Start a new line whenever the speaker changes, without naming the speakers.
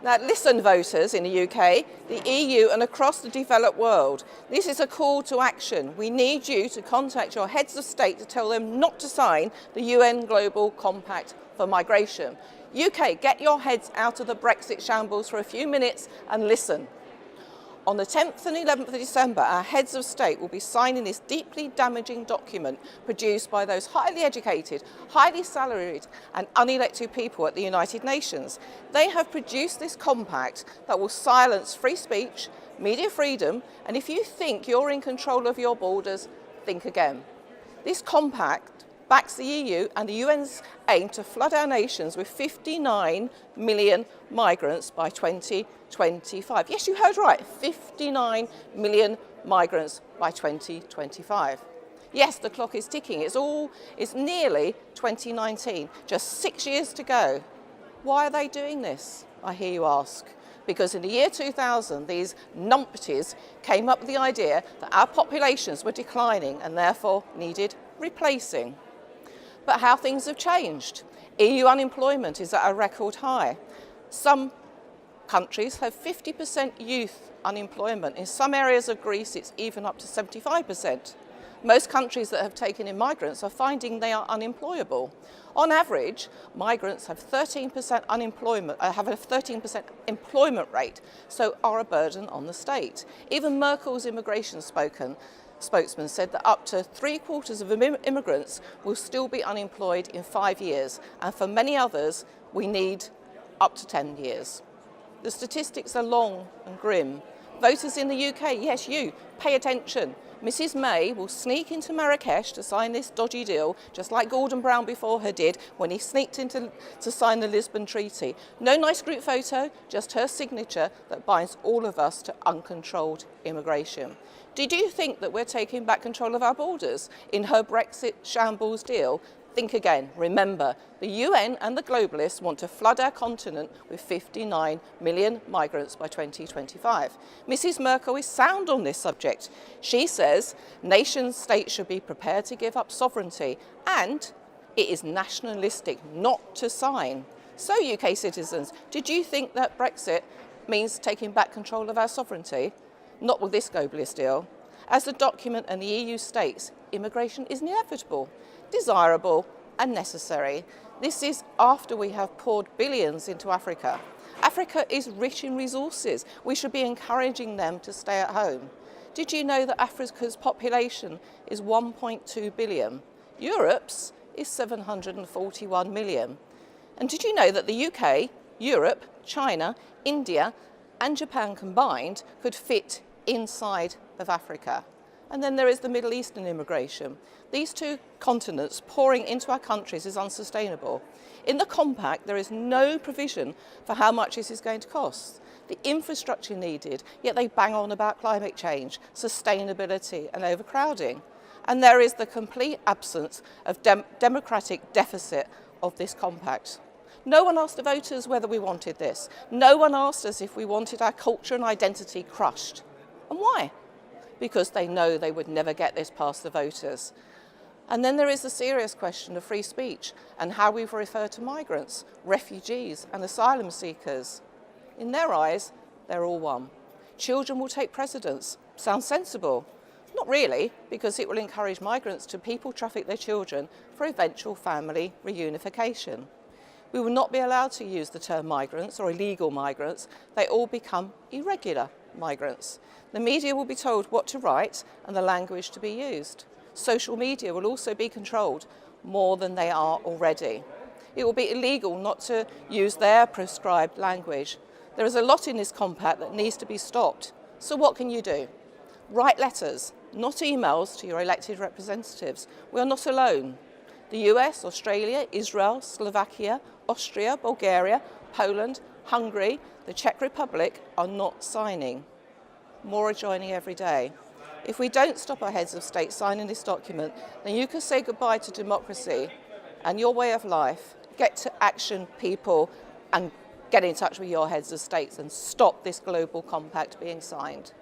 Now listen, voters in the UK, the EU and across the developed world. This is a call to action. We need you to contact your heads of state to tell them not to sign the UN Global Compact for Migration. UK, get your heads out of the Brexit shambles for a few minutes and listen. On the 10th and 11th of December, our heads of state will be signing this deeply damaging document produced by those highly educated, highly salaried and unelected people at the United Nations. They have produced this compact that will silence free speech, media freedom, and if you think you're in control of your borders, think again. This compact backs the EU and the UN's aim to flood our nations with 59 million migrants by 2025. Yes, you heard right, 59 million migrants by 2025. Yes, the clock is ticking. It's nearly 2019, just 6 years to go. Why are they doing this, I hear you ask? Because in the year 2000, these numpties came up with the idea that our populations were declining and therefore needed replacing. But how things have changed. EU unemployment is at a record high. Some countries have 50% youth unemployment. In some areas of Greece, it's even up to 75%. Most countries that have taken in migrants are finding they are unemployable. On average, migrants have 13% unemployment, have a 13% employment rate, so are a burden on the state. Even Merkel's immigration spokesman said that up to 3/4 of immigrants will still be unemployed in 5 years, and for many others, we need up to 10 years. The statistics are long and grim. Voters in the UK, yes, you, pay attention. Mrs May will sneak into Marrakesh to sign this dodgy deal, just like Gordon Brown before her did when he sneaked in to sign the Lisbon Treaty. No nice group photo, just her signature that binds all of us to uncontrolled immigration. Did you think that we're taking back control of our borders in her Brexit shambles deal? Think again. Remember, the UN and the globalists want to flood our continent with 59 million migrants by 2025. Mrs Merkel is sound on this subject. She says nation states should be prepared to give up sovereignty and it is nationalistic not to sign. So UK citizens, did you think that Brexit means taking back control of our sovereignty? Not with this globalist deal. As the document and the EU states, immigration is inevitable, desirable and necessary. This is after we have poured billions into Africa. Africa is rich in resources. We should be encouraging them to stay at home. Did you know that Africa's population is 1.2 billion? Europe's is 741 million. And did you know that the UK, Europe, China, India and Japan combined could fit inside of Africa? And then there is the Middle Eastern immigration. These two continents pouring into our countries is unsustainable. In the compact, there is no provision for how much this is going to cost. The infrastructure needed, yet they bang on about climate change, sustainability and overcrowding. And there is the complete absence of democratic deficit of this compact. No one asked the voters whether we wanted this. No one asked us if we wanted our culture and identity crushed. And why? Because they know they would never get this past the voters. And then there is the serious question of free speech and how we refer to migrants, refugees and asylum seekers. In their eyes, they're all one. Children will take precedence. Sounds sensible. Not really, because it will encourage migrants to people traffic their children for eventual family reunification. We will not be allowed to use the term migrants or illegal migrants. They all become irregular migrants. The media will be told what to write and the language to be used. Social media will also be controlled more than they are already. It will be illegal not to use their prescribed language. There is a lot in this compact that needs to be stopped. So what can you do? Write letters, not emails, to your elected representatives. We are not alone. The US, Australia, Israel, Slovakia, Austria, Bulgaria, Poland, Hungary, the Czech Republic are not signing. More are joining every day. If we don't stop our heads of state signing this document, then you can say goodbye to democracy and your way of life. Get to action, people, and get in touch with your heads of states and stop this global compact being signed.